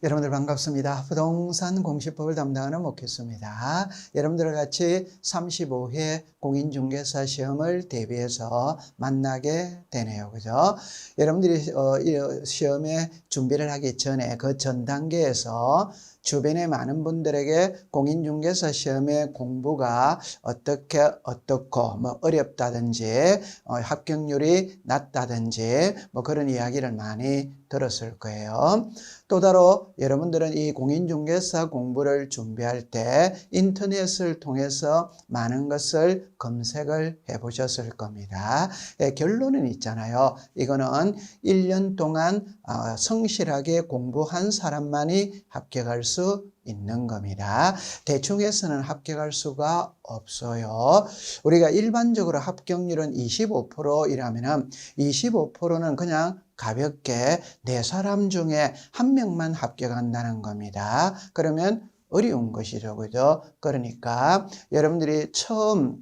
여러분들 반갑습니다. 부동산 공시법을 담당하는 목회수입니다. 여러분들과 같이 35회 공인중개사 시험을 대비해서 만나게 되네요. 그죠? 여러분들이 이 시험에 준비를 하기 전에 그 전 단계에서 주변의 많은 분들에게 공인중개사 시험의 공부가 어떻고 뭐 어렵다든지 합격률이 낮다든지 뭐 그런 이야기를 많이 들었을 거예요. 또 다른 여러분들은 이 공인중개사 공부를 준비할 때 인터넷을 통해서 많은 것을 검색을 해 보셨을 겁니다. 결론은 있잖아요. 이거는 1년 동안 성실하게 공부한 사람만이 합격할 수 있는 겁니다. 대충 해서는 합격할 수가 없어요. 우리가 일반적으로 합격률은 25%이라면 25%는 그냥 가볍게 4사람 중에 1명만 합격한다는 겁니다. 그러면 어려운 것이죠. 그죠? 그러니까 여러분들이 처음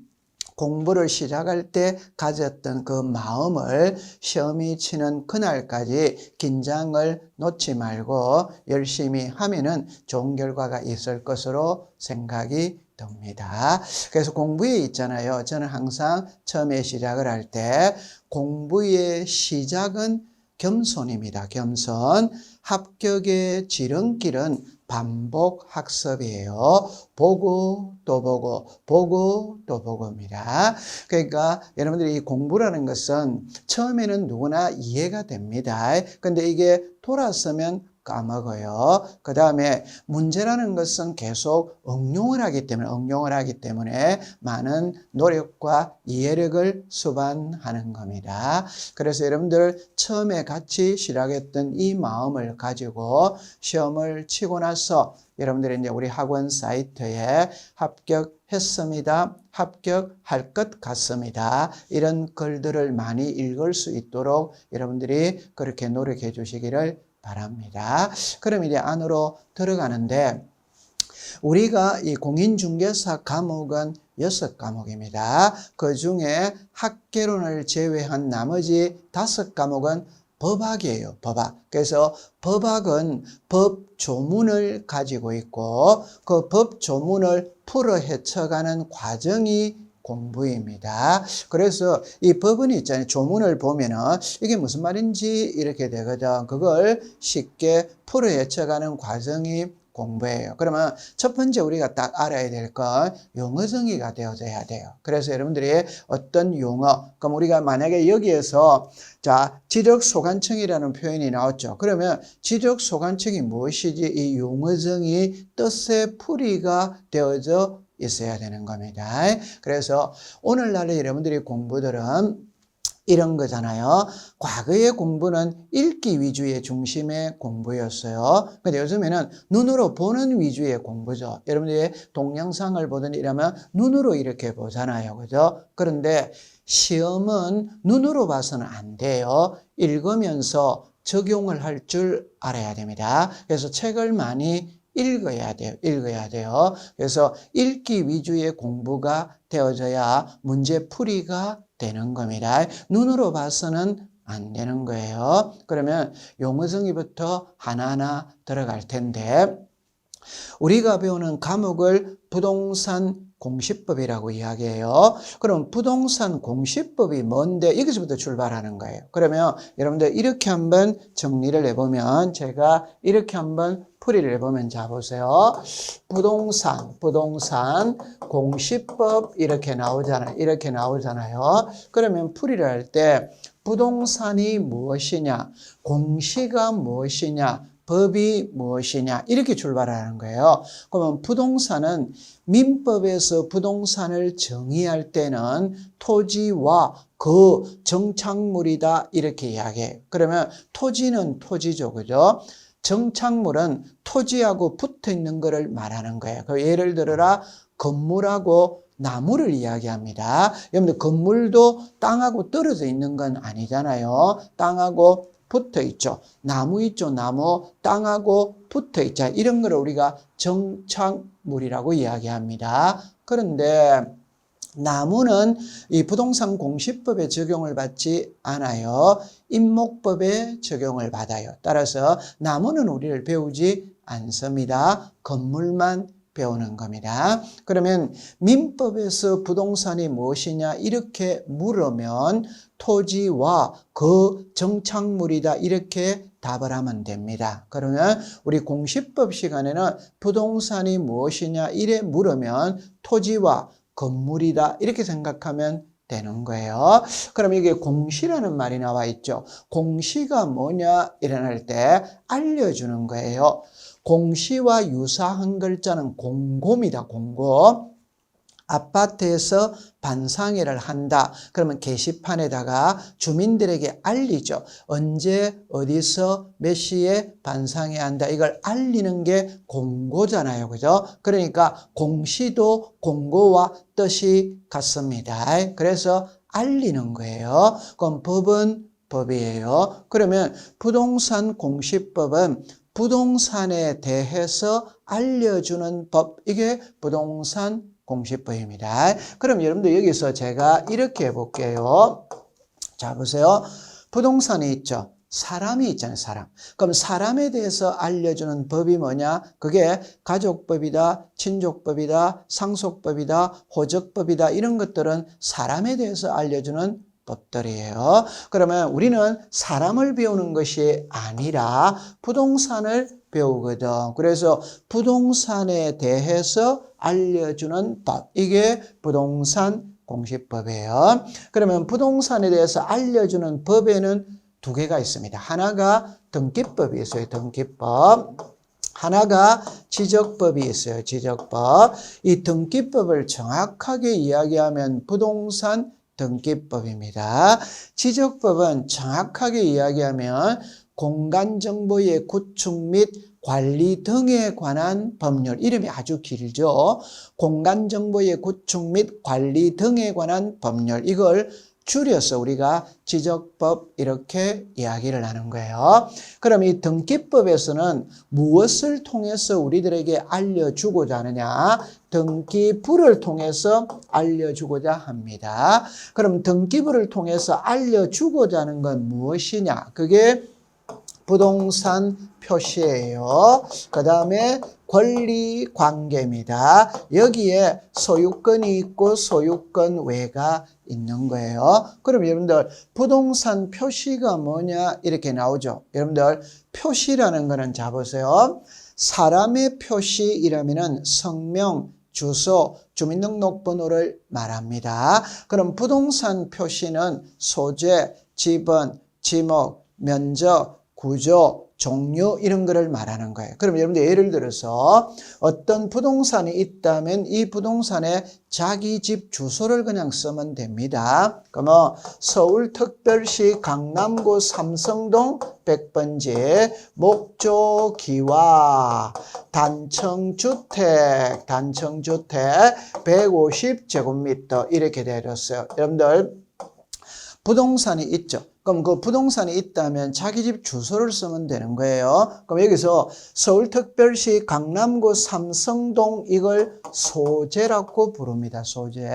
공부를 시작할 때 가졌던 그 마음을 시험이 치는 그날까지 긴장을 놓지 말고 열심히 하면은 좋은 결과가 있을 것으로 생각이 듭니다. 그래서 공부에 있잖아요. 저는 항상 처음에 시작을 할 때 공부의 시작은 겸손입니다. 겸손. 합격의 지름길은 반복 학습이에요. 보고 또 보고 보고 또 보고입니다. 그러니까 여러분들이 이 공부라는 것은 처음에는 누구나 이해가 됩니다. 근데 이게 돌아서면 까먹어요. 그 다음에 문제라는 것은 계속 응용을 하기 때문에 많은 노력과 이해력을 수반하는 겁니다. 그래서 여러분들 처음에 같이 시작했던 이 마음을 가지고 시험을 치고 나서 여러분들이 이제 우리 학원 사이트에 합격했습니다. 합격할 것 같습니다. 이런 글들을 많이 읽을 수 있도록 여러분들이 그렇게 노력해 주시기를 바랍니다. 그럼 이제 안으로 들어가는데 우리가 이 공인중개사 과목은 6과목입니다. 그 중에 학개론을 제외한 나머지 5과목은 법학이에요. 법학. 그래서 법학은 법조문을 가지고 있고 그 법조문을 풀어 헤쳐가는 과정이 공부입니다. 그래서 이 법은 있잖아요. 조문을 보면은 이게 무슨 말인지 이렇게 되거든. 그걸 쉽게 풀어 헤쳐가는 과정이 공부예요. 그러면 첫 번째 우리가 딱 알아야 될 건 용어 정의가 되어져야 돼요. 그래서 여러분들이 어떤 용어, 그럼 우리가 만약에 여기에서 지적소관청이라는 표현이 나왔죠. 그러면 지적소관청이 무엇이지? 이 용어 정의 뜻의 풀이가 되어져 있어야 되는 겁니다. 그래서 오늘날의 여러분들이 공부들은 이런 거잖아요. 과거의 공부는 읽기 위주의 중심의 공부였어요. 근데 요즘에는 눈으로 보는 위주의 공부죠. 여러분들이 동영상을 보든 이러면 눈으로 이렇게 보잖아요. 그죠? 그런데 시험은 눈으로 봐서는 안 돼요. 읽으면서 적용을 할 줄 알아야 됩니다. 그래서 책을 많이 읽어야 돼요. 그래서 읽기 위주의 공부가 되어져야 문제 풀이가 되는 겁니다. 눈으로 봐서는 안 되는 거예요. 그러면 용어 정의부터 하나하나 들어갈 텐데 우리가 배우는 과목을 부동산 공시법이라고 이야기해요. 그럼 부동산 공시법이 뭔데? 여기서부터 출발하는 거예요. 그러면 여러분들 이렇게 한번 정리를 해보면 제가 이렇게 한번 풀이를 해보면 자 보세요. 부동산 공시법 이렇게 나오잖아요. 그러면 풀이를 할 때 부동산이 무엇이냐, 공시가 무엇이냐, 법이 무엇이냐 이렇게 출발하는 거예요. 그러면 부동산은 민법에서 부동산을 정의할 때는 토지와 그 정착물이다 이렇게 이야기해요. 그러면 토지는 토지죠. 그죠? 정착물은 토지하고 붙어 있는 것을 말하는 거예요. 예를 들어라 건물하고 나무를 이야기합니다. 여러분들 건물도 땅하고 떨어져 있는 건 아니잖아요. 땅하고 붙어 있죠. 나무 있죠. 나무 땅하고 붙어 있죠. 이런 걸 우리가 정착물이라고 이야기합니다. 그런데 나무는 이 부동산 공시법에 적용을 받지 않아요. 임목법에 적용을 받아요. 따라서 나무는 우리를 배우지 않습니다. 건물만 배우는 겁니다. 그러면 민법에서 부동산이 무엇이냐 이렇게 물으면 토지와 그 정착물이다 이렇게 답을 하면 됩니다. 그러면 우리 공시법 시간에는 부동산이 무엇이냐 이래 물으면 토지와 건물이다 이렇게 생각하면 되는 거예요. 그럼 이게 공시라는 말이 나와 있죠. 공시가 뭐냐 일어날 때 알려주는 거예요. 공시와 유사한 글자는 공고입니다. 공고. 아파트에서 반상회를 한다. 그러면 게시판에다가 주민들에게 알리죠. 언제 어디서 몇 시에 반상회 한다. 이걸 알리는 게 공고잖아요. 그죠? 그러니까 공시도 공고와 뜻이 같습니다. 그래서 알리는 거예요. 그럼 법은 법이에요. 그러면 부동산 공시법은 부동산에 대해서 알려주는 법. 이게 부동산 공시법입니다. 그럼 여러분들 여기서 제가 이렇게 해볼게요. 자, 보세요. 부동산이 있죠. 사람이 있잖아요. 사람. 그럼 사람에 대해서 알려주는 법이 뭐냐? 그게 가족법이다, 친족법이다, 상속법이다, 호적법이다. 이런 것들은 사람에 대해서 알려주는 법들이에요. 그러면 우리는 사람을 배우는 것이 아니라 부동산을 배우거든. 그래서 부동산에 대해서 알려주는 법. 이게 부동산 공시법이에요. 그러면 부동산에 대해서 알려주는 법에는 두 개가 있습니다. 하나가 등기법이 있어요. 등기법. 하나가 지적법이 있어요. 지적법. 이 등기법을 정확하게 이야기하면 부동산 등기법입니다. 지적법은 정확하게 이야기하면 공간정보의 구축 및 관리 등에 관한 법률. 이름이 아주 길죠. 공간정보의 구축 및 관리 등에 관한 법률. 이걸 줄여서 우리가 지적법 이렇게 이야기를 하는 거예요. 그럼 이 등기법에서는 무엇을 통해서 우리들에게 알려주고자 하느냐? 등기부를 통해서 알려주고자 합니다. 그럼 등기부를 통해서 알려주고자 하는 건 무엇이냐? 그게 부동산 표시예요. 그 다음에 권리관계입니다. 여기에 소유권이 있고 소유권 외가 있는 거예요. 그럼 여러분들 부동산 표시가 뭐냐 이렇게 나오죠. 여러분들 표시라는 거는 자 보세요. 사람의 표시이라면은 성명, 주소, 주민등록번호를 말합니다. 그럼 부동산 표시는 소재, 지번, 지목, 면적, 구조, 종류 이런 거를 말하는 거예요. 그럼 여러분들 예를 들어서 어떤 부동산이 있다면 이 부동산에 자기 집 주소를 그냥 쓰면 됩니다. 그러면 서울특별시 강남구 삼성동 100번지 목조 기와 단층주택 150제곱미터 이렇게 되어졌어요. 여러분들 부동산이 있죠. 그럼 그 부동산이 있다면 자기 집 주소를 쓰면 되는 거예요. 그럼 여기서 서울특별시 강남구 삼성동 이걸 소재라고 부릅니다. 소재.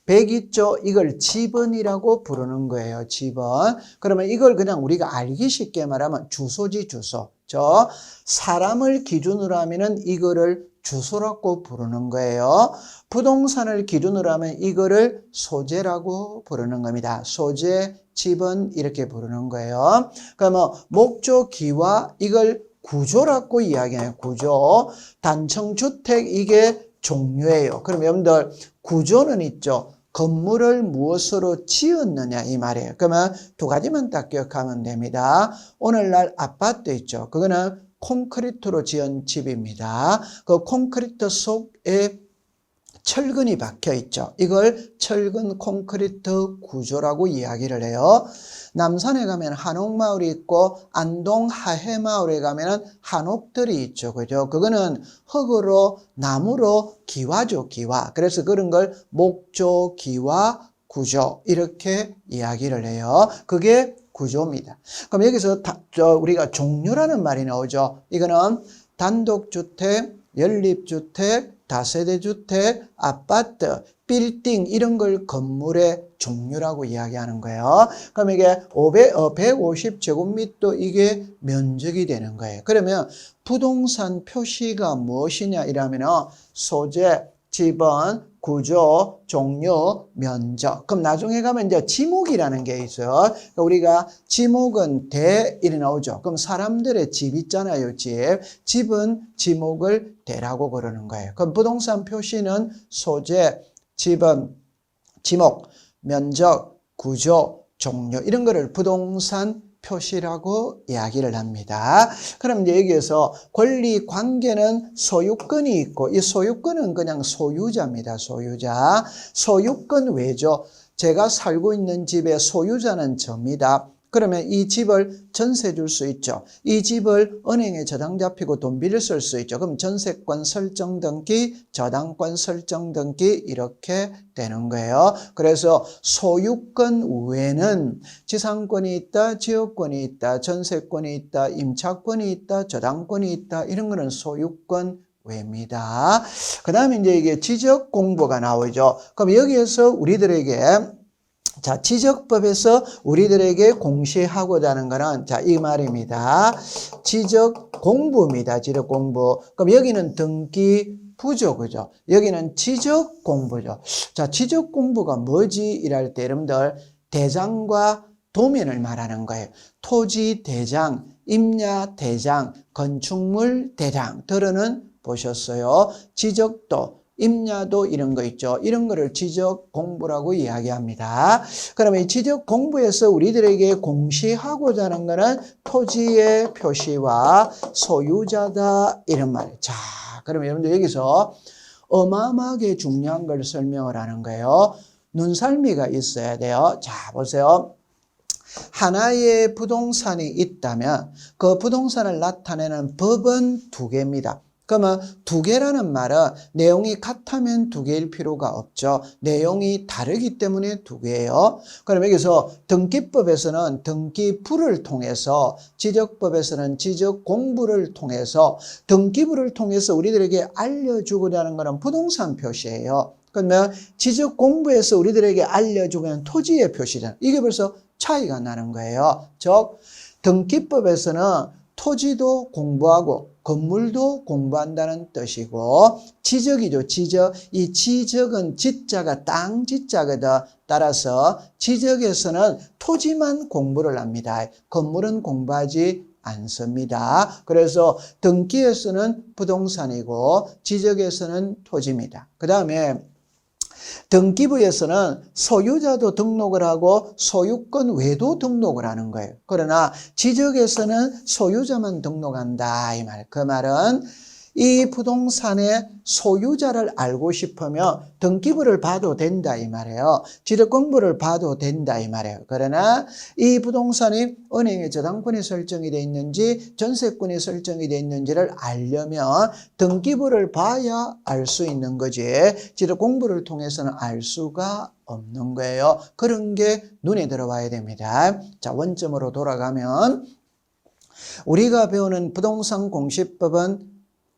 102조 이걸 지번이라고 부르는 거예요. 지번. 그러면 이걸 그냥 우리가 알기 쉽게 말하면 주소지 주소. 저 사람을 기준으로 하면은 이거를 주소라고 부르는 거예요. 부동산을 기준으로 하면 이거를 소재라고 부르는 겁니다. 소재, 지번 이렇게 부르는 거예요. 그러면 목조, 기와 이걸 구조라고 이야기해요. 구조. 단층주택 이게 종류예요. 그럼 여러분들 구조는 있죠. 건물을 무엇으로 지었느냐 이 말이에요. 그러면 두 가지만 딱 기억하면 됩니다. 오늘날 아파트 있죠. 그거는 콘크리트로 지은 집입니다. 그 콘크리트 속에 철근이 박혀 있죠. 이걸 철근 콘크리트 구조라고 이야기를 해요. 남산에 가면 한옥마을이 있고 안동 하회마을에 가면 한옥들이 있죠. 그죠? 그거는 흙으로 나무로 기와죠. 기와. 그래서 그런 걸 목조 기와 구조 이렇게 이야기를 해요. 그게 구조입니다. 그럼 여기서 우리가 종류라는 말이 나오죠. 이거는 단독주택, 연립주택, 다세대주택, 아파트, 빌딩 이런 걸 건물의 종류라고 이야기하는 거예요. 그럼 이게 150제곱미터 이게 면적이 되는 거예요. 그러면 부동산 표시가 무엇이냐 이러면 소재, 지번, 구조, 종류, 면적. 그럼 나중에 가면 이제 지목이라는 게 있어요. 그러니까 우리가 지목은 대 이렇게 나오죠. 그럼 사람들의 집 있잖아요. 집은 지목을 대라고 그러는 거예요. 그럼 부동산 표시는 소재, 지번, 지목, 면적, 구조, 종류 이런 거를 부동산 표시라고 이야기를 합니다. 그럼 이제 여기에서 권리 관계는 소유권이 있고 이 소유권은 그냥 소유자입니다. 소유자. 소유권 외죠. 제가 살고 있는 집의 소유자는 저입니다. 그러면 이 집을 전세 줄 수 있죠. 이 집을 은행에 저당 잡히고 돈 빌려 쓸 수 있죠. 그럼 전세권 설정 등기, 저당권 설정 등기 이렇게 되는 거예요. 그래서 소유권 외에는 지상권이 있다, 지역권이 있다, 전세권이 있다, 임차권이 있다, 저당권이 있다 이런 거는 소유권 외입니다. 그 다음에 이제 이게 지적 공부가 나오죠. 그럼 여기에서 우리들에게 자, 지적법에서 우리들에게 공시하고자 하는 거는 자, 이 말입니다. 지적 공부입니다. 지적 공부. 그럼 여기는 등기 부죠. 그죠? 여기는 지적 공부죠. 자, 지적 공부가 뭐지? 이럴 때 여러분들 대장과 도면을 말하는 거예요. 토지 대장, 임야 대장, 건축물 대장 들어는 보셨어요. 지적도 임야도 이런 거 있죠. 이런 거를 지적 공부라고 이야기합니다. 그러면 이 지적 공부에서 우리들에게 공시하고자 하는 거는 토지의 표시와 소유자다 이런 말이에요. 자, 그러면 여러분들 여기서 어마어마하게 중요한 걸 설명을 하는 거예요. 눈썰미가 있어야 돼요. 자, 보세요. 하나의 부동산이 있다면 그 부동산을 나타내는 법은 두 개입니다. 그러면 두 개라는 말은 내용이 같으면 두 개일 필요가 없죠. 내용이 다르기 때문에 두 개예요. 그럼 여기서 등기법에서는 등기부를 통해서, 지적법에서는 지적 공부를 통해서, 등기부를 통해서 우리들에게 알려주고자 하는 것은 부동산 표시예요. 그러면 지적 공부에서 우리들에게 알려주고 있는 토지의 표시잖아요. 이게 벌써 차이가 나는 거예요. 즉 등기법에서는 토지도 공부하고 건물도 공부한다는 뜻이고 지적이죠. 지적. 이 지적은 지자가 땅 지자거든. 따라서 지적에서는 토지만 공부를 합니다. 건물은 공부하지 않습니다. 그래서 등기에서는 부동산이고 지적에서는 토지입니다. 그 다음에 등기부에서는 소유자도 등록을 하고 소유권 외도 등록을 하는 거예요. 그러나 지적에서는 소유자만 등록한다 이 말. 그 말은 이 부동산의 소유자를 알고 싶으면 등기부를 봐도 된다 이 말이에요. 지적공부를 봐도 된다 이 말이에요. 그러나 이 부동산이 은행에 저당권이 설정이 되어 있는지 전세권이 설정이 되어 있는지를 알려면 등기부를 봐야 알 수 있는 거지 지적공부를 통해서는 알 수가 없는 거예요. 그런 게 눈에 들어와야 됩니다. 자, 원점으로 돌아가면 우리가 배우는 부동산 공시법은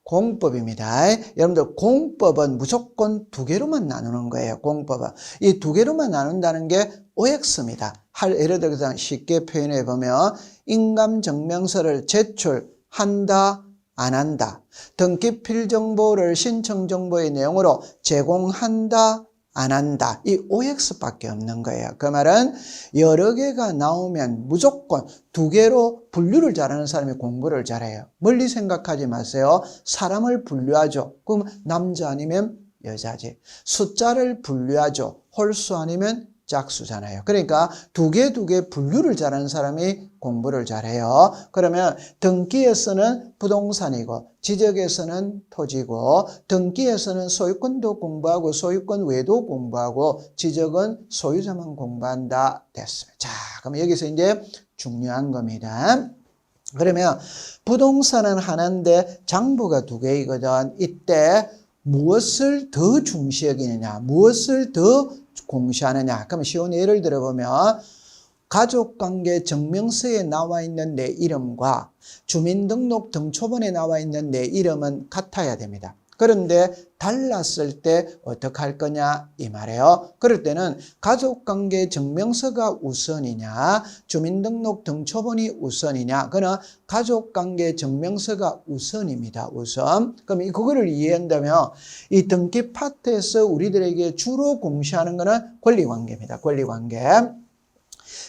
공법입니다. 여러분들 공법은 무조건 두 개로만 나누는 거예요. 공법은. 이 두 개로만 나눈다는 게 OX입니다. 예를 들어서 쉽게 표현해 보면 인감증명서를 제출한다, 안 한다. 등기 필정보를 신청정보의 내용으로 제공한다, 안 한다. 이 OX밖에 없는 거예요. 그 말은 여러 개가 나오면 무조건 두 개로 분류를 잘하는 사람이 공부를 잘해요. 멀리 생각하지 마세요. 사람을 분류하죠. 그럼 남자 아니면 여자지. 숫자를 분류하죠. 홀수 아니면 짝수잖아요. 그러니까 두 개 분류를 잘하는 사람이 공부를 잘해요. 그러면 등기에서는 부동산이고 지적에서는 토지고 등기에서는 소유권도 공부하고 소유권 외도 공부하고 지적은 소유자만 공부한다 됐습니다. 자, 그럼 여기서 이제 중요한 겁니다. 그러면 부동산은 하나인데 장부가 두 개이거든. 이때 무엇을 더 중시 여기느냐, 무엇을 더 공시하느냐. 그럼 쉬운 예를 들어보면 가족관계 증명서에 나와 있는 내 이름과 주민등록 등초본에 나와 있는 내 이름은 같아야 됩니다. 그런데 달랐을 때 어떻게 할 거냐 이 말이에요. 그럴 때는 가족관계 증명서가 우선이냐 주민등록 등초본이 우선이냐, 그러나 가족관계 증명서가 우선입니다. 우선. 그럼 그거를 이해한다면 이 등기 파트에서 우리들에게 주로 공시하는 것은 권리관계입니다. 권리관계.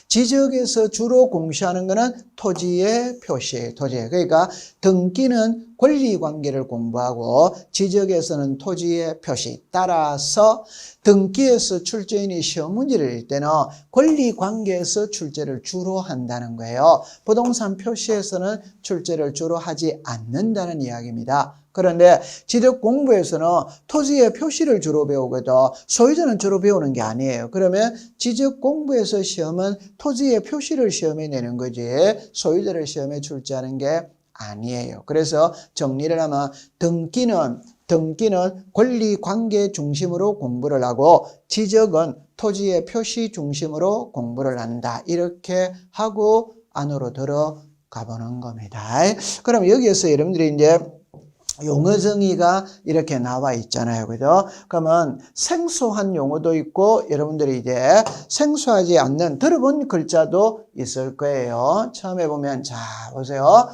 지적에서 주로 공시하는 것은 토지의 표시, 토지. 그러니까 등기는 권리관계를 공부하고 지적에서는 토지의 표시. 따라서 등기에서 출제인이 시험 문제를 낼 때는 권리관계에서 출제를 주로 한다는 거예요. 부동산 표시에서는 출제를 주로 하지 않는다는 이야기입니다. 그런데 지적 공부에서는 토지의 표시를 주로 배우거든 소유자는 주로 배우는 게 아니에요. 그러면 지적 공부에서 시험은 토지의 표시를 시험에 내는 거지 소유자를 시험에 출제하는 게 아니에요. 그래서 정리를 하면 등기는 권리관계 중심으로 공부를 하고 지적은 토지의 표시 중심으로 공부를 한다. 이렇게 하고 안으로 들어가 보는 겁니다. 그럼 여기에서 여러분들이 이제 용어 정의가 이렇게 나와 있잖아요. 그죠? 그러면 생소한 용어도 있고 여러분들이 이제 생소하지 않는 들어본 글자도 있을 거예요. 처음에 보면 자 보세요.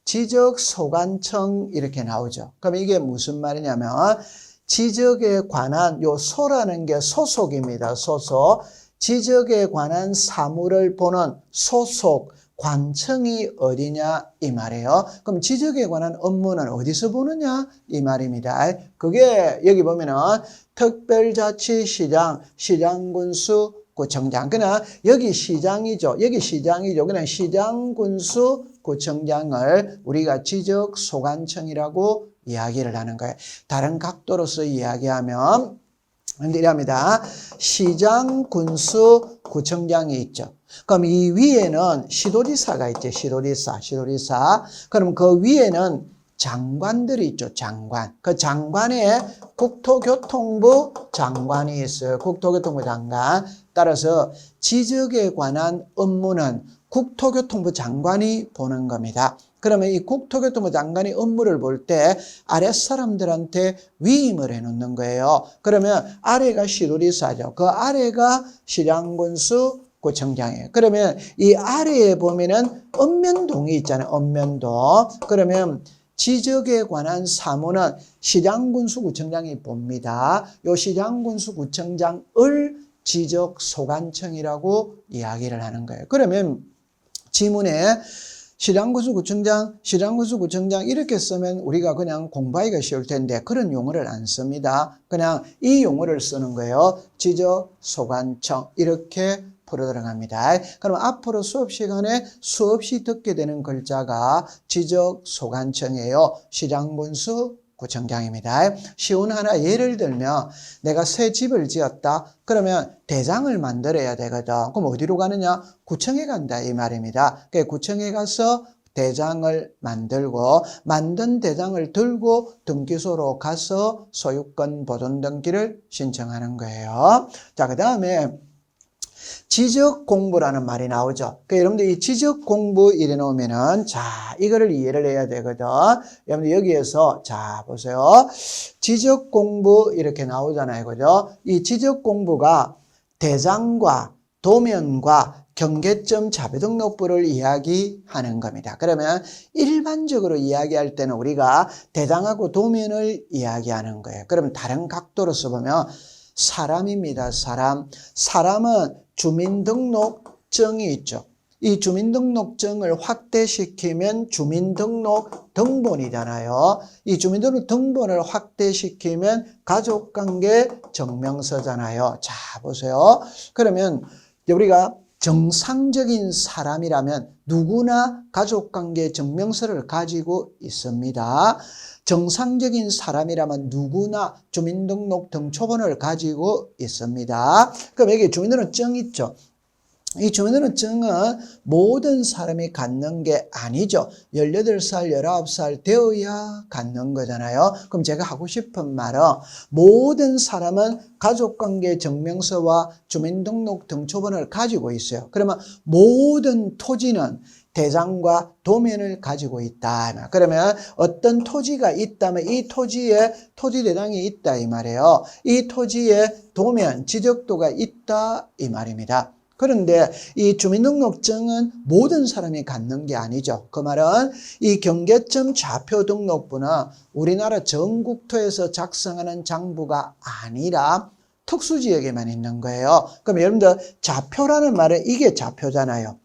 지적소관청 이렇게 나오죠. 그럼 이게 무슨 말이냐면 지적에 관한 요 소라는 게 소속입니다. 소속. 지적에 관한 사무를 보는 소속 관청이 어디냐 이 말이에요. 그럼 지적에 관한 업무는 어디서 보느냐 이 말입니다. 그게 여기 보면은 특별자치시장, 시장군수, 구청장. 그냥 여기 시장이죠. 그냥 시장군수, 구청장을 우리가 지적소관청이라고 이야기를 하는 거예요. 다른 각도로서 이야기하면 이랍니다. 시장, 군수, 구청장이 있죠. 그럼 이 위에는 시도지사가 있죠. 시도지사. 그럼 그 위에는 장관들이 있죠. 장관. 그 장관에 국토교통부 장관이 있어요. 국토교통부 장관. 따라서 지적에 관한 업무는 국토교통부 장관이 보는 겁니다. 그러면 이 국토교통부 장관이 업무를 볼 때 아랫사람들한테 위임을 해놓는 거예요. 그러면 아래가 시도지사죠. 그 아래가 시장군수, 구청장이에요. 그러면 이 아래에 보면은 읍면동이 있잖아요. 읍면동. 그러면 지적에 관한 사무는 시장군수구청장이 봅니다. 요 시장군수구청장을 지적소관청이라고 이야기를 하는 거예요. 그러면 지문에 시장군수구청장 이렇게 쓰면 우리가 그냥 공부하기가 쉬울 텐데 그런 용어를 안 씁니다. 그냥 이 용어를 쓰는 거예요. 지적소관청 이렇게 풀어 들어갑니다. 그럼 앞으로 수업 시간에 수없이 듣게 되는 글자가 지적소관청이에요. 시장군수 구청장입니다. 쉬운 하나 예를 들면 내가 새 집을 지었다. 그러면 대장을 만들어야 되거든. 그럼 어디로 가느냐? 구청에 간다 이 말입니다. 구청에 가서 대장을 만들고 만든 대장을 들고 등기소로 가서 소유권 보존 등기를 신청하는 거예요. 자, 그 다음에 지적공부라는 말이 나오죠. 그러니까 여러분들 이 지적공부 이래 놓으면은 자, 이거를 이해를 해야 되거든. 여러분들 여기에서 자, 보세요. 지적공부 이렇게 나오잖아요. 그죠? 이 지적공부가 대장과 도면과 경계점 자료등록부를 이야기하는 겁니다. 그러면 일반적으로 이야기할 때는 우리가 대장하고 도면을 이야기하는 거예요. 그럼 다른 각도로서 보면 사람입니다. 사람은 주민등록증이 있죠. 이 주민등록증을 확대시키면 주민등록 등본이잖아요. 이 주민등록 등본을 확대시키면 가족관계 증명서잖아요. 자, 보세요. 그러면 우리가 정상적인 사람이라면 누구나 가족관계 증명서를 가지고 있습니다. 정상적인 사람이라면 누구나 주민등록 등초본을 가지고 있습니다. 그럼 여기 주민등록증 있죠. 이 주민등록증은 모든 사람이 갖는 게 아니죠. 18살, 19살 되어야 갖는 거잖아요. 그럼 제가 하고 싶은 말은 모든 사람은 가족관계 증명서와 주민등록 등초본을 가지고 있어요. 그러면 모든 토지는 대장과 도면을 가지고 있다. 그러면 어떤 토지가 있다면 이 토지에 토지대장이 있다 이 말이에요. 이 토지에 도면, 지적도가 있다 이 말입니다. 그런데 이 주민등록증은 모든 사람이 갖는 게 아니죠. 그 말은 이 경계점 좌표 등록부는 우리나라 전국토에서 작성하는 장부가 아니라 특수지역에만 있는 거예요. 그럼 여러분들 좌표라는 말은 이게 좌표잖아요.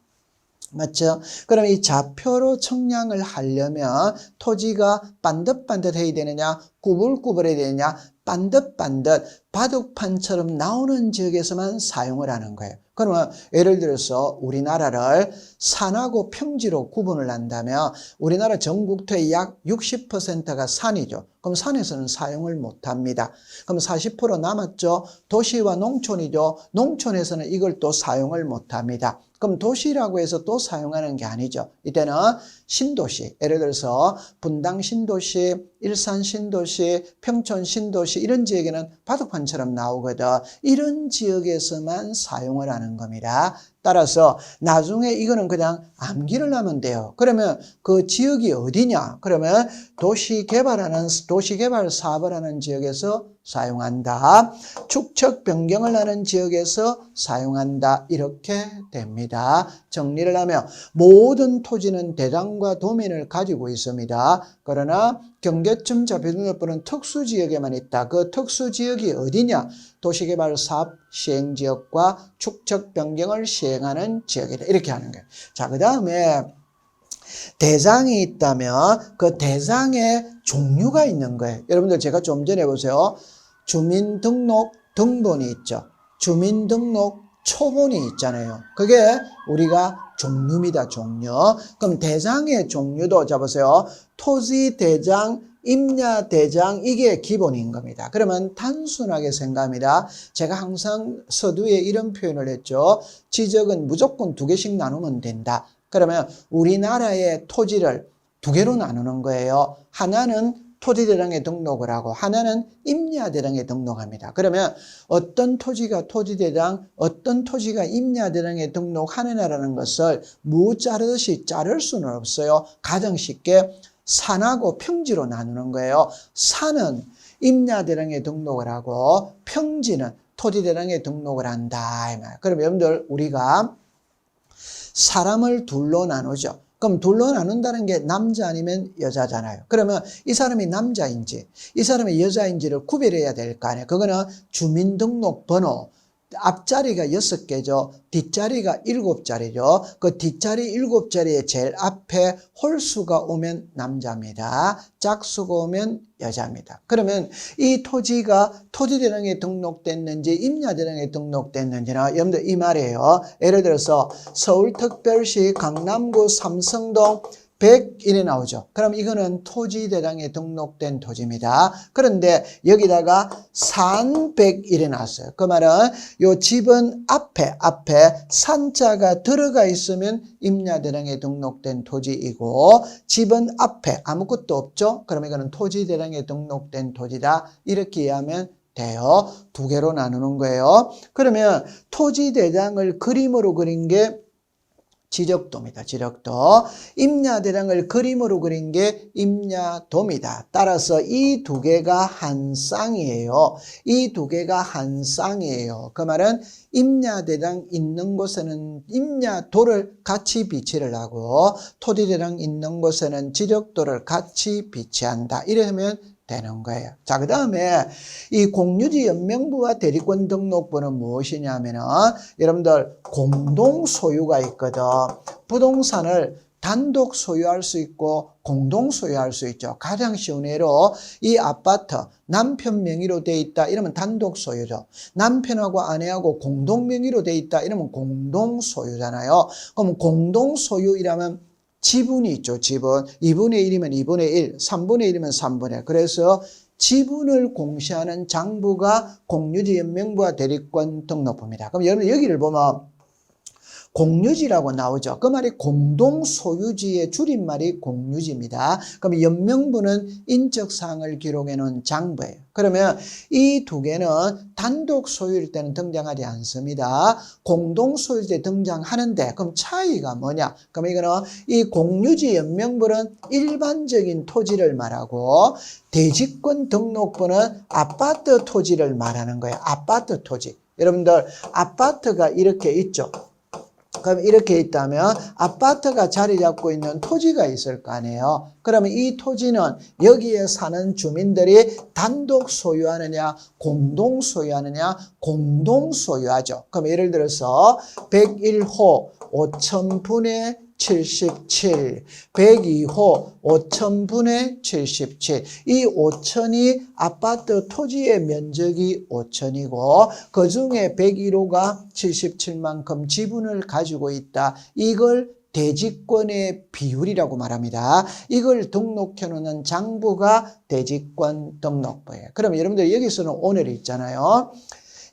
맞죠? 그럼 이 좌표로 청량을 하려면 토지가 반듯반듯해야 되느냐, 구불구불해야 되느냐, 반듯반듯 바둑판처럼 나오는 지역에서만 사용을 하는 거예요. 그러면 예를 들어서 우리나라를 산하고 평지로 구분을 한다면 우리나라 전국토의 약 60%가 산이죠. 그럼 산에서는 사용을 못합니다. 그럼 40% 남았죠. 도시와 농촌이죠. 농촌에서는 이걸 또 사용을 못합니다. 그럼 도시라고 해서 또 사용하는 게 아니죠. 이때는 신도시, 예를 들어서 분당 신도시, 일산 신도시, 평촌 신도시 이런 지역에는 바둑판처럼 나오거든. 이런 지역에서만 사용을 하는 겁니다. 따라서 나중에 이거는 그냥 암기를 하면 돼요. 그러면 그 지역이 어디냐? 그러면 도시개발 사업을 하는 지역에서 사용한다. 축척 변경을 하는 지역에서 사용한다. 이렇게 됩니다. 정리를 하면 모든 토지는 대장과 도면을 가지고 있습니다. 그러나 경계점 자표등록부는 특수지역에만 있다. 그 특수지역이 어디냐? 도시개발사업 시행지역과 축척 변경을 시행하는 지역이다. 이렇게 하는 거예요. 자, 그 다음에 대장이 있다면 그 대장의 종류가 있는 거예요. 여러분들 제가 좀 전에 보세요. 주민등록 등본이 있죠. 주민등록 초본이 있잖아요. 그게 우리가 종류입니다. 종류. 그럼 대장의 종류도 잡으세요. 토지대장, 임야대장 이게 기본인 겁니다. 그러면 단순하게 생각합니다. 제가 항상 서두에 이런 표현을 했죠. 지적은 무조건 2개씩 나누면 된다. 그러면 우리나라의 토지를 2개로 나누는 거예요. 하나는 토지대장에 등록을 하고 하나는 임야대장에 등록합니다. 그러면 어떤 토지가 토지대장, 어떤 토지가 임야대장에 등록하느냐라는 것을 자르듯이 자를 수는 없어요. 가장 쉽게 산하고 평지로 나누는 거예요. 산은 임야대장에 등록을 하고 평지는 토지대장에 등록을 한다. 그럼 여러분들 우리가 사람을 둘로 나누죠. 그럼 둘로 나눈다는 게 남자 아니면 여자잖아요. 그러면 이 사람이 남자인지 이 사람이 여자인지를 구별해야 될 거 아니에요. 그거는 주민등록번호 앞자리가 6개죠. 뒷자리가 7자리죠. 그 뒷자리 7자리에 제일 앞에 홀수가 오면 남자입니다. 짝수가 오면 여자입니다. 그러면 이 토지가 토지대장에 등록됐는지 임야대장에 등록됐는지는 여러분들 이 말이에요. 예를 들어서 서울특별시 강남구 삼성동 101에 나오죠. 그럼 이거는 토지대장에 등록된 토지입니다. 그런데 여기다가 산 101에 나왔어요. 그 말은 요 집은 앞에 산자가 들어가 있으면 임야대장에 등록된 토지이고 집은 앞에 아무것도 없죠. 그럼 이거는 토지대장에 등록된 토지다. 이렇게 이해하면 돼요. 2개로 나누는 거예요. 그러면 토지대장을 그림으로 그린 게 지적도입니다. 지적도. 임야대장을 그림으로 그린 게 임야도입니다. 따라서 이 2개가 한 쌍이에요. 이 2개가 한 쌍이에요. 그 말은 임야대장 있는 곳에는 임야도를 같이 비치를 하고 토지대장 있는 곳에는 지적도를 같이 비치한다. 이러면 되는 거예요. 자, 그 다음에 이 공유지 연명부와 대리권 등록부는 무엇이냐면은 여러분들 공동 소유가 있거든. 부동산을 단독 소유할 수 있고 공동 소유할 수 있죠. 가장 쉬운 예로 이 아파트 남편 명의로 돼 있다 이러면 단독 소유죠. 남편하고 아내하고 공동 명의로 돼 있다 이러면 공동 소유잖아요. 그럼 공동 소유이라면 지분이 있죠. 지분. 2분의 1이면 2분의 1, 3분의 1이면 3분의 1. 그래서 지분을 공시하는 장부가 공유지 연명부와 대리권 등록부입니다. 그럼 여러분 여기를 보면 공유지라고 나오죠. 그 말이 공동소유지의 줄임말이 공유지입니다. 그럼 연명부는 인적사항을 기록해 놓은 장부예요. 그러면 이 두 개는 단독 소유일 때는 등장하지 않습니다. 공동소유일 때 등장하는데 그럼 차이가 뭐냐? 그럼 이거는 이 공유지 연명부는 일반적인 토지를 말하고 대지권 등록부는 아파트 토지를 말하는 거예요. 아파트 토지. 여러분들 아파트가 이렇게 있죠. 그럼 이렇게 있다면 아파트가 자리 잡고 있는 토지가 있을 거 아니에요. 그러면 이 토지는 여기에 사는 주민들이 단독 소유하느냐 공동 소유하느냐 공동 소유하죠. 그럼 예를 들어서 101호 5000분의 77, 102호 5000분의 77. 이 5000이 아파트 토지의 면적이 5000이고 그 중에 101호가 77만큼 지분을 가지고 있다. 이걸 대지권의 비율이라고 말합니다. 이걸 등록해 놓는 장부가 대지권 등록부예요. 그럼 여러분들 여기서는 오늘 있잖아요.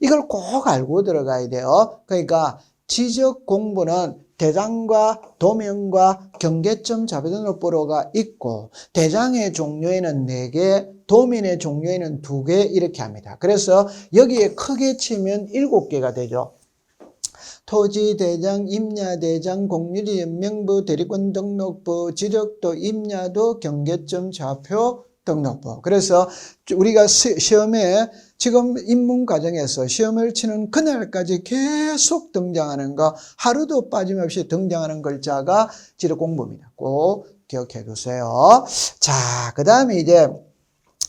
이걸 꼭 알고 들어가야 돼요. 그러니까 지적 공부는 대장과 도면과 경계점 자료등록번호가 있고 대장의 종류에는 4개, 도면의 종류에는 2개 이렇게 합니다. 그래서 여기에 크게 치면 7개가 되죠. 토지 대장, 임야 대장, 공유지 연명부, 대리권 등록부, 지적도, 임야도, 경계점 좌표 등록부. 그래서 우리가 시험에 지금 입문 과정에서 시험을 치는 그날까지 계속 등장하는 거, 하루도 빠짐없이 등장하는 글자가 지적공부입니다. 꼭 기억해 두세요. 자, 그 다음에 이제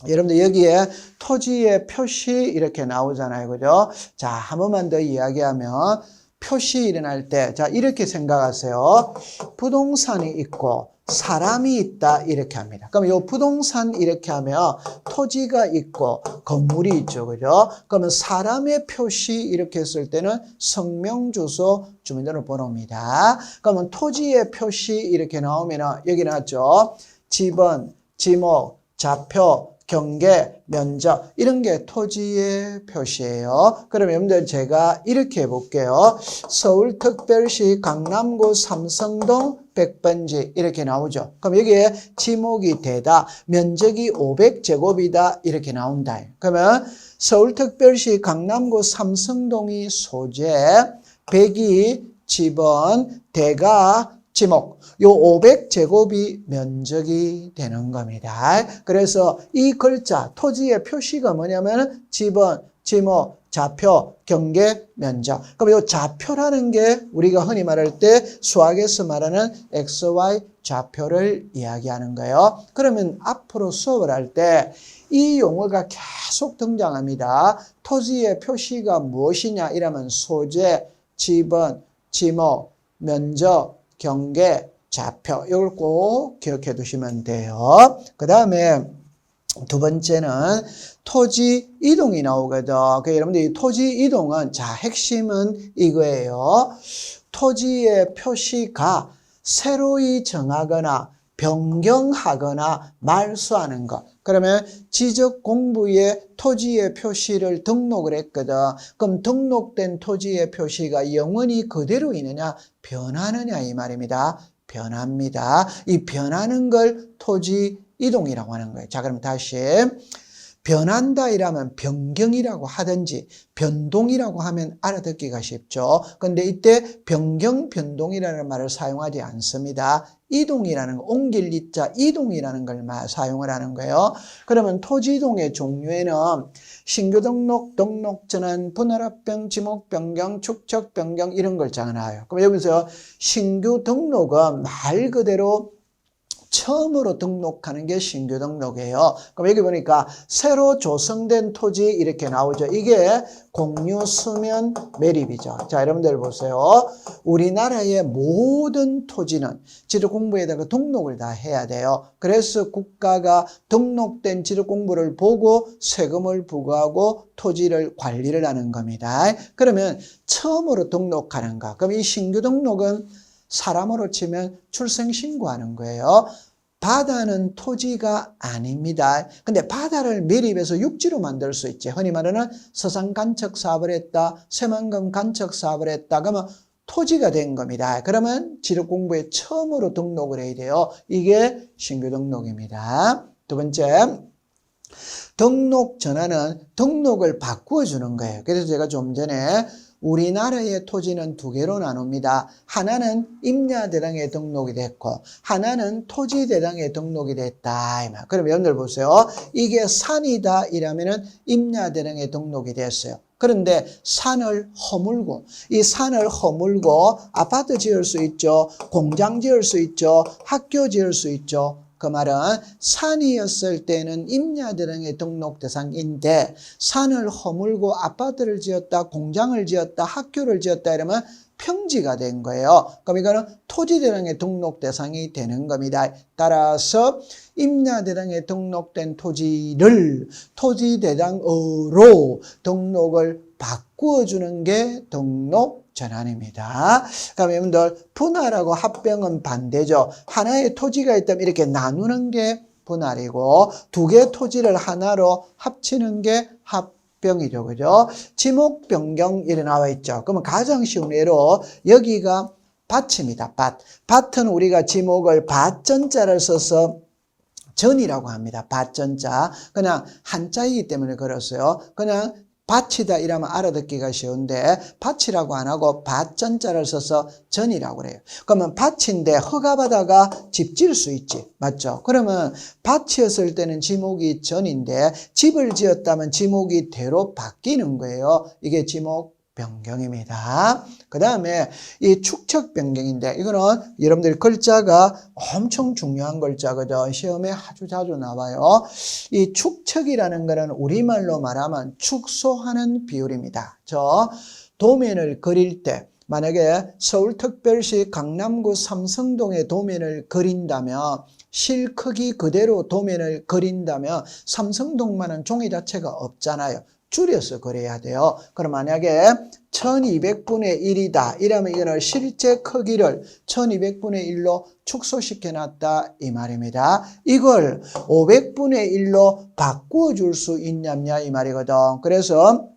여러분들 여기에 토지의 표시 이렇게 나오잖아요. 그죠? 자, 한 번만 더 이야기하면 표시 일어날 때, 자, 이렇게 생각하세요. 부동산이 있고 사람이 있다 이렇게 합니다. 그럼 이 부동산 이렇게 하면 토지가 있고 건물이 있죠. 그죠? 그러면 사람의 표시 이렇게 했을 때는 성명, 주소, 주민등록번호입니다. 그러면 토지의 표시 이렇게 나오면 여기 나왔죠. 지번, 지목, 좌표, 경계, 면적 이런 게 토지의 표시예요. 그럼 여러분들 제가 이렇게 해볼게요. 서울특별시 강남구 삼성동 100번지 이렇게 나오죠. 그럼 여기에 지목이 되다, 면적이 500제곱이다 이렇게 나온다. 그러면 서울특별시 강남구 삼성동이 소재, 100이 지번, 대가 지목, 요 500제곱이 면적이 되는 겁니다. 그래서 이 글자, 토지의 표시가 뭐냐면 지번, 지목, 좌표, 경계, 면적. 그럼 요 좌표라는 게 우리가 흔히 말할 때 수학에서 말하는 XY 좌표를 이야기하는 거예요. 그러면 앞으로 수업을 할 때 이 용어가 계속 등장합니다. 토지의 표시가 무엇이냐 이러면 소재, 지번, 지목, 면적, 경계, 좌표 이걸 꼭 기억해 두시면 돼요. 그 다음에 두 번째는 토지 이동이 나오거든. 그러니까 여러분들 토지 이동은 자 핵심은 이거예요. 토지의 표시가 새로이 정하거나 변경하거나 말소하는 것. 그러면 지적 공부에 토지의 표시를 등록을 했거든. 그럼 등록된 토지의 표시가 영원히 그대로 있느냐 변하느냐 이 말입니다. 변합니다. 이 변하는 걸 토지 이동이라고 하는 거예요. 자, 그럼 다시 변한다 이라면 변경이라고 하든지 변동이라고 하면 알아듣기가 쉽죠. 그런데 이때 변경, 변동이라는 말을 사용하지 않습니다. 이동이라는 거, 옮길 이자 이동이라는 걸 사용을 하는 거예요. 그러면 토지 이동의 종류에는 신규 등록, 등록 전환, 분할합병, 지목 변경, 축척 변경 이런 걸 나와요. 그럼 여기서 신규 등록은 말 그대로 처음으로 등록하는 게 신규 등록이에요. 그럼 여기 보니까 새로 조성된 토지 이렇게 나오죠. 이게 공유 수면 매립이죠. 자, 여러분들 보세요. 우리나라의 모든 토지는 지적공부에다가 등록을 다 해야 돼요. 그래서 국가가 등록된 지적공부를 보고 세금을 부과하고 토지를 관리를 하는 겁니다. 그러면 처음으로 등록하는 거. 그럼 이 신규 등록은 사람으로 치면 출생신고하는 거예요. 바다는 토지가 아닙니다. 근데 바다를 매립해서 육지로 만들 수 있지. 흔히 말하는 서산 간척 사업을 했다, 새만금 간척 사업을 했다. 그러면 토지가 된 겁니다. 그러면 지력공부에 처음으로 등록을 해야 돼요. 이게 신규 등록입니다. 두 번째, 등록 전환은 등록을 바꾸어 주는 거예요. 그래서 제가 좀 전에 우리나라의 토지는 두 개로 나눕니다. 하나는 임야대당에 등록이 됐고 하나는 토지대당에 등록이 됐다. 그럼 여러분들 보세요. 이게 산이다 이러면은 임야대당에 등록이 됐어요. 그런데 산을 허물고 이 산을 허물고 아파트 지을 수 있죠. 공장 지을 수 있죠. 학교 지을 수 있죠. 그 말은 산이었을 때는 임야대당의 등록 대상인데 산을 허물고 아파트를 지었다, 공장을 지었다, 학교를 지었다 이러면 평지가 된 거예요. 그럼 이거는 토지대당의 등록 대상이 되는 겁니다. 따라서 임야대당에 등록된 토지를 토지대당으로 등록을 바꾸어 주는 게 등록 전환입니다. 그럼 여러분들 분할하고 합병은 반대죠. 하나의 토지가 있다면 이렇게 나누는 게 분할이고 두 개의 토지를 하나로 합치는 게 합병이죠. 그죠? 지목 변경 이래 나와 있죠. 그러면 가장 쉬운 예로 여기가 밭입니다. 밭. 밭은 우리가 지목을 밭전자를 써서 전이라고 합니다. 밭전자. 그냥 한자이기 때문에 걸었어요. 그냥 밭이다 이러면 알아듣기가 쉬운데 밭이라고 안 하고 밭전자를 써서 전이라고 그래요. 그러면 밭인데 허가받아가 집 지을 수 있지. 맞죠? 그러면 밭이었을 때는 지목이 전인데 집을 지었다면 지목이 대로 바뀌는 거예요. 이게 지목 변경입니다. 그 다음에 이 축척 변경인데 이거는 여러분들 글자가 엄청 중요한 글자거든요. 시험에 아주 자주 나와요. 이 축척이라는 거는 우리말로 말하면 축소하는 비율입니다. 저 도면을 그릴 때 만약에 서울특별시 강남구 삼성동의 도면을 그린다면 실 크기 그대로 도면을 그린다면 삼성동만은 종이 자체가 없잖아요. 줄여서 그려야 돼요. 그럼 만약에 1200분의 1이다. 이러면 이거는 실제 크기를 1200분의 1로 축소시켜 놨다 이 말입니다. 이걸 500분의 1로 바꾸어 줄 수 있냐냐 이 말이거든. 그래서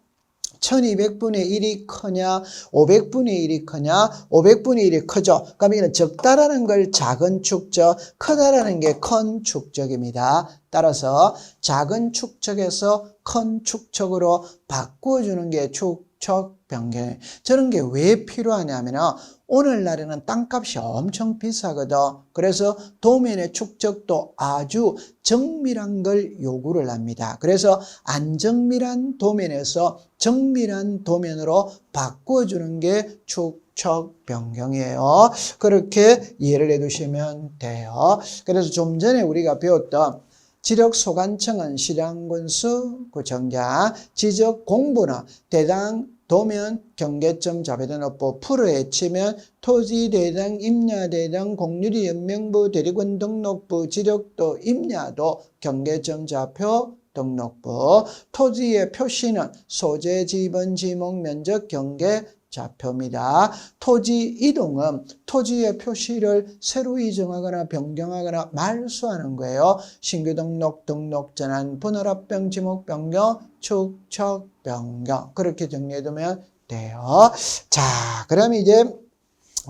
1200분의 1이 크냐 500분의 1이 크냐 500분의 1이 크죠. 그럼 이는 적다라는 걸 작은 축적, 크다라는 게 큰 축적입니다. 따라서 작은 축적에서 큰 축적으로 바꿔주는 게 축적 변경. 저런 게 왜 필요하냐면 오늘날에는 땅값이 엄청 비싸거든. 그래서 도면의 축적도 아주 정밀한 걸 요구를 합니다. 그래서 안정밀한 도면에서 정밀한 도면으로 바꿔주는 게 축적 변경이에요. 그렇게 이해를 해두시면 돼요. 그래서 좀 전에 우리가 배웠던 지력소관청은 실향군수 구청장, 지적공부는 대당 도면 경계점 자배등록부 풀어에 치면 토지대당, 임야대당, 공유리연명부, 대리군 등록부, 지력도, 임야도, 경계점 좌표 등록부. 토지의 표시는 소재, 지번, 지목, 면적, 경계, 좌표입니다. 토지 이동은 토지의 표시를 새로 정하거나 변경하거나 말소하는 거예요. 신규 등록, 등록 전환, 분할합병, 지목 변경, 축척 변경. 그렇게 정리해두면 돼요. 자, 그럼 이제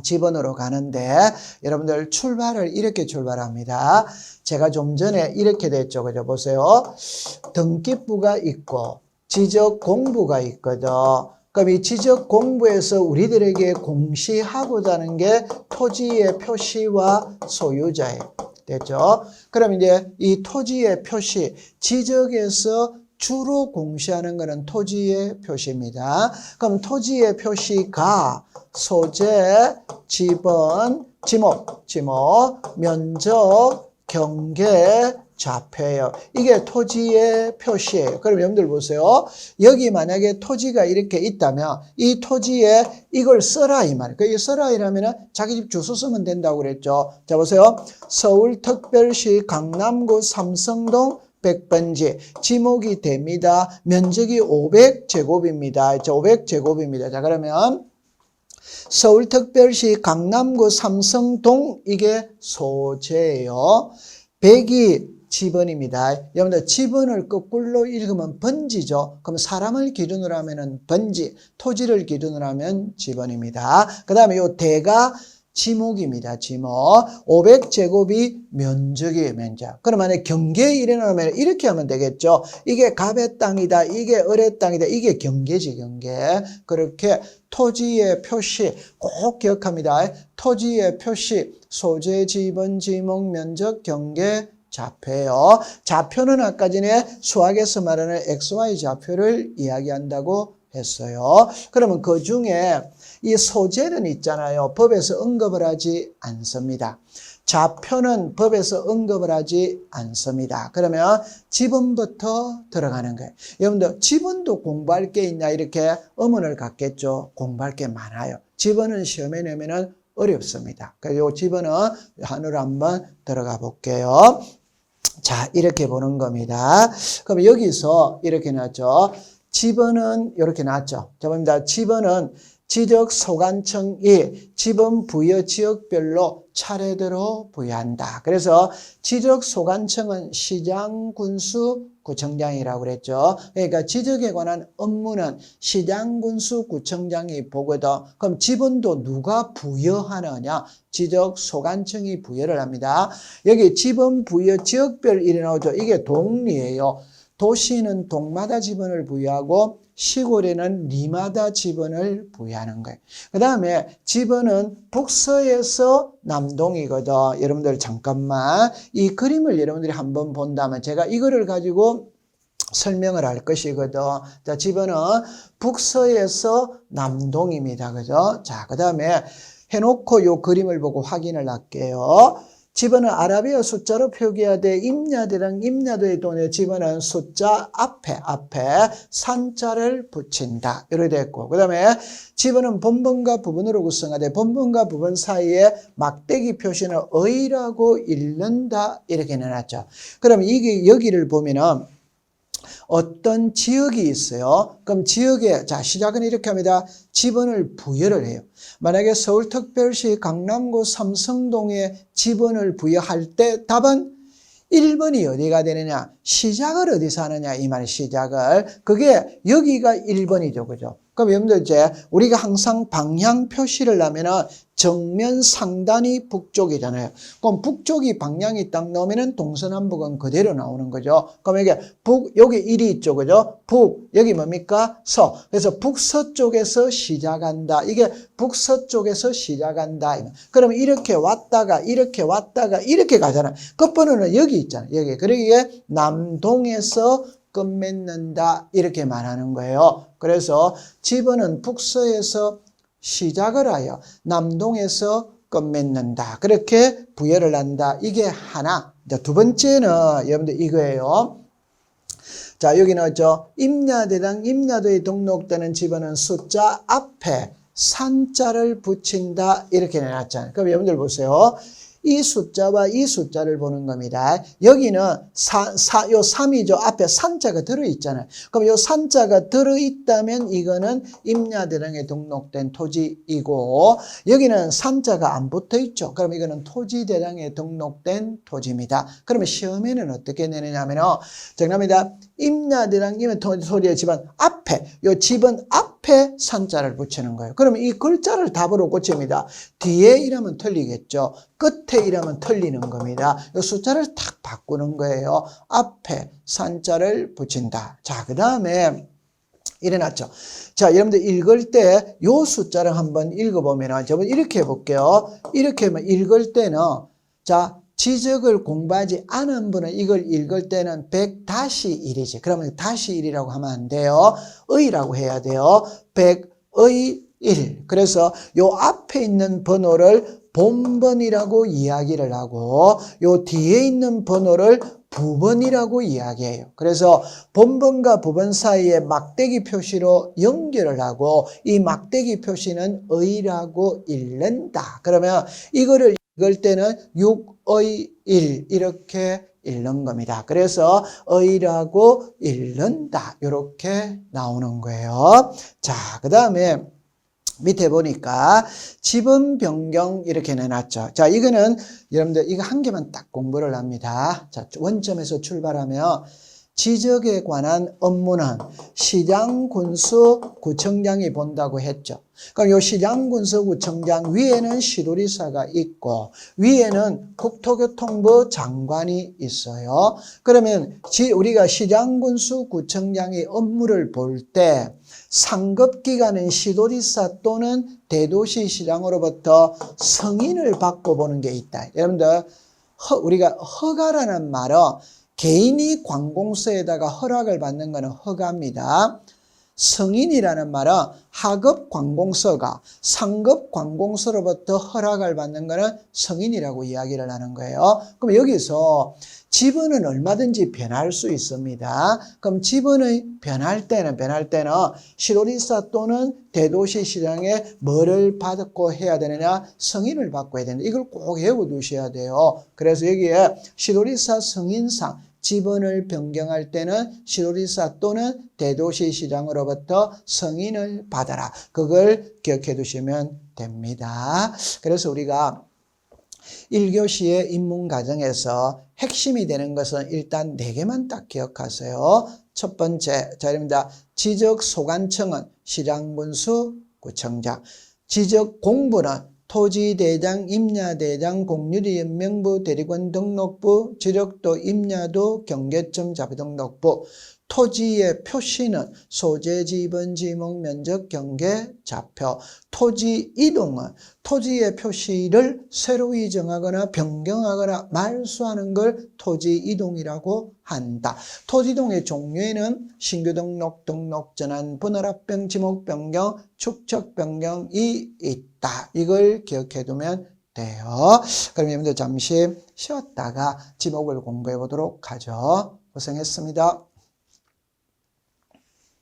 지번으로 가는데 여러분들 출발을 이렇게 출발합니다. 제가 좀 전에 이렇게 됐죠. 그죠? 보세요. 등기부가 있고 지적 공부가 있거든. 그럼 이 지적 공부에서 우리들에게 공시하고자 하는 게 토지의 표시와 소유자예요. 됐죠? 그럼 이제 이 토지의 표시, 지적에서 주로 공시하는 것은 토지의 표시입니다. 그럼 토지의 표시가 소재, 지번, 지목, 면적, 경계, 좌표예요. 이게 토지의 표시예요. 그럼 여러분들 보세요. 여기 만약에 토지가 이렇게 있다면 이 토지에 이걸 써라 이 말이에요. 이 써라 이라면 자기 집 주소 쓰면 된다고 그랬죠. 자 보세요. 서울특별시 강남구 삼성동 100번지 지목이 됩니다. 면적이 500제곱입니다. 500제곱입니다. 자 그러면 서울특별시 강남구 삼성동 이게 소재예요. 100이 지번입니다. 여러분들 지번을 거꾸로 읽으면 번지죠. 그럼 사람을 기준으로 하면은 번지, 토지를 기준으로 하면 지번입니다. 그 다음에 요 대가 지목입니다. 지목. 500제곱이 면적이에요. 면적. 그러면 경계에 일어나면 이렇게 하면 되겠죠. 이게 갑의 땅이다. 이게 을의 땅이다. 이게 경계지, 경계. 그렇게 토지의 표시 꼭 기억합니다. 토지의 표시, 소재, 지번, 지목, 면적, 경계, 좌표예요. 좌표는 아까 전에 수학에서 말하는 XY 좌표를 이야기한다고 했어요. 그러면 그 중에 이 소재는 있잖아요. 법에서 언급을 하지 않습니다. 좌표는 법에서 언급을 하지 않습니다. 그러면 지번부터 들어가는 거예요. 여러분들 지번도 공부할 게 있냐 이렇게 의문을 갖겠죠. 공부할 게 많아요. 지번은 시험에 내면은 어렵습니다. 그래서 이 지번은 안으로 한번 들어가 볼게요. 자, 이렇게 보는 겁니다. 그럼 여기서 이렇게 나왔죠. 지번은 이렇게 나왔죠. 자, 봅니다. 지번은 지적소관청이 지번 부여 지역별로 차례대로 부여한다. 그래서 지적소관청은 시장, 군수, 구청장이라고 그랬죠. 그러니까 지적에 관한 업무는 시장, 군수, 구청장이 보거든. 그럼 지번도 누가 부여하느냐? 지적소관청이 부여를 합니다. 여기 지번 부여 지역별 일이 나오죠. 이게 동리예요. 도시는 동마다 지번을 부여하고 시골에는 리마다 지번을 부여하는 거예요. 그 다음에 지번은 북서에서 남동이거든. 여러분들 잠깐만 이 그림을 여러분들이 한번 본다면 제가 이거를 가지고 설명을 할 것이거든. 자, 지번은 북서에서 남동입니다. 그죠? 자, 그 다음에 해놓고 요 그림을 보고 확인을 할게요. 지번은 아라비아 숫자로 표기해야 돼. 임야대랑 임야도의 돈에 지번은 숫자 앞에 산자를 붙인다. 이렇게 됐고. 그 다음에 지번은 본번과 부분으로 구성하되 본번과 부분 사이에 막대기 표시는 의라고 읽는다. 이렇게 내놨죠. 그럼 이게 여기를 보면은 어떤 지역이 있어요. 그럼 지역에, 자, 시작은 이렇게 합니다. 지번을 부여를 해요. 만약에 서울특별시 강남구 삼성동에 지번을 부여할 때 답은 1번이 어디가 되느냐? 시작을 어디서 하느냐? 이 말의 시작을. 그게 여기가 1번이죠. 그죠? 그럼 여러분들 이제 우리가 항상 방향 표시를 하면은 정면 상단이 북쪽이잖아요. 그럼 북쪽이 방향이 딱 나오면은 동서남북은 그대로 나오는 거죠. 그럼 이게 여기 1이 있죠. 그죠? 북, 여기 뭡니까? 서. 그래서 북서쪽에서 시작한다. 이게 북서쪽에서 시작한다. 그러면 이렇게 왔다가 이렇게 가잖아요. 끝번호는 여기 있잖아요. 여기. 그러기에 남동에서 끝맺는다. 이렇게 말하는 거예요. 그래서 지번은 북서에서 시작을 하여 남동에서 끝맺는다. 그렇게 부여를 한다. 이게 하나. 두 번째는 여러분들 이거예요. 자, 여기 나왔죠. 임야대당 임야도에 등록되는 지번은 숫자 앞에 산자를 붙인다. 이렇게 내놨잖아요. 그럼 여러분들 보세요. 이 숫자와 이 숫자를 보는 겁니다. 여기는 요 3이죠. 앞에 산자가 들어있잖아요. 그럼 요 산자가 들어있다면 이거는 임야대령에 등록된 토지이고 여기는 산자가 안 붙어있죠. 그럼 이거는 토지대령에 등록된 토지입니다. 그러면 시험에는 어떻게 내느냐 하면 정답입니다. 임야대령이면 토지의 집안 앞에 요 집은 앞에 산자를 붙이는 거예요. 그러면 이 글자를 답으로 고칩니다. 뒤에 이러면 틀리겠죠. 끝에 이러면 틀리는 겁니다. 이 숫자를 탁 바꾸는 거예요. 앞에 산자를 붙인다. 자, 그 다음에 일어났죠. 자, 여러분들 읽을 때 이 숫자를 한번 읽어보면 저번 이렇게 해볼게요. 이렇게 하면 읽을 때는 자, 지적을 공부하지 않은 분은 이걸 읽을 때는 100-1이지. 그러면 다시 1이라고 하면 안 돼요. 의라고 해야 돼요. 100의 1. 그래서 요 앞에 있는 번호를 본번이라고 이야기를 하고 요 뒤에 있는 번호를 부번이라고 이야기해요. 그래서 본번과 부번 사이에 막대기 표시로 연결을 하고 이 막대기 표시는 의라고 읽는다. 그러면 이거를 읽을 때는 6의 1 이렇게 읽는 겁니다. 그래서 의라고 읽는다. 이렇게 나오는 거예요. 자, 그 다음에 밑에 보니까 지분 변경 이렇게 내놨죠. 자, 이거는 여러분들 이거 한 개만 딱 공부를 합니다. 자, 원점에서 출발하면 지적에 관한 업무는 시장군수구청장이 본다고 했죠. 그럼 이 시장군수구청장 위에는 시도지사가 있고 위에는 국토교통부 장관이 있어요. 그러면 우리가 시장군수구청장이 업무를 볼 때 상급기관은 시도지사 또는 대도시시장으로부터 승인을 받고 보는 게 있다. 여러분들 우리가 허가라는 말은 개인이 관공서에다가 허락을 받는 것은 허가입니다. 승인이라는 말은 하급 관공서가 상급 관공서로부터 허락을 받는 것은 승인이라고 이야기를 하는 거예요. 그럼 여기서 지분은 얼마든지 변할 수 있습니다. 그럼 지분이 변할 때는 시도지사 또는 대도시시장에 뭐를 받고 해야 되느냐? 승인을 받고 해야 되는데 이걸 꼭 외워두셔야 돼요. 그래서 여기에 시도지사 승인상 지분을 변경할 때는 시도지사 또는 대도시시장으로부터 승인을 받아라. 그걸 기억해 두시면 됩니다. 그래서 우리가 1교시의 인문과정에서 핵심이 되는 것은 일단 4개만 딱 기억하세요. 첫 번째, 자, 여러분들 지적소관청은 시장군수, 구청장, 지적공부는 토지대장, 임야대장, 공유리연명부, 대리권 등록부, 지력도, 임야도, 경계점, 자부등록부, 토지의 표시는 소재, 지분, 지목, 면적, 경계, 좌표, 토지 이동은 토지의 표시를 새로이 정하거나 변경하거나 말소하는 걸 토지 이동이라고 한다. 토지 이동의 종류에는 신규 등록, 등록 전환, 분할합병, 지목 변경, 축척 변경이 있다. 이걸 기억해 두면 돼요. 그럼 여러분들 잠시 쉬었다가 지목을 공부해 보도록 하죠. 고생했습니다.